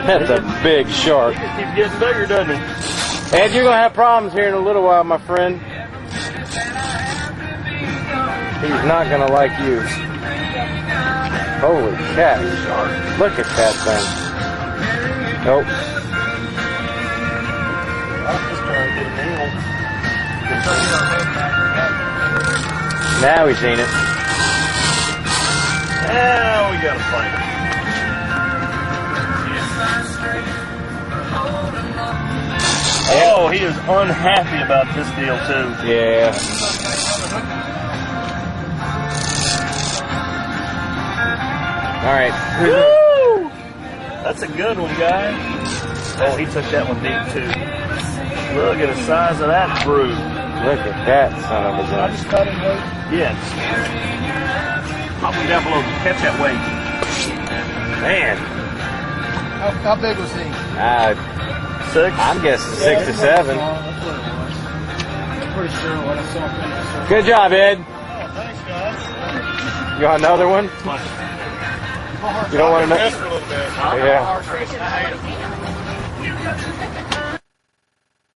That's a big shark. He keeps getting bigger, doesn't he? Ed, you're going to have problems here in a little while, my friend. He's not going to like you. Holy cat. Look at that thing. Nope. Now he's seen it. Now we got to fight it. Oh, he is unhappy about this deal too. Yeah. All right. Woo! That's a good one, guy. Oh, he took that one deep too. Look at the size of that brood. Look at that son of a gun. I just cut him loose. Yes. Pop him down below. Catch that weight. Man. How big was he? 6? I'm guessing 6 to 7. That's what it was. I'm pretty sure what I saw. Good job, Ed. Oh, thanks, guys. You want another one? You don't want to know? Rest for a little bit. Yeah. I hate 'em.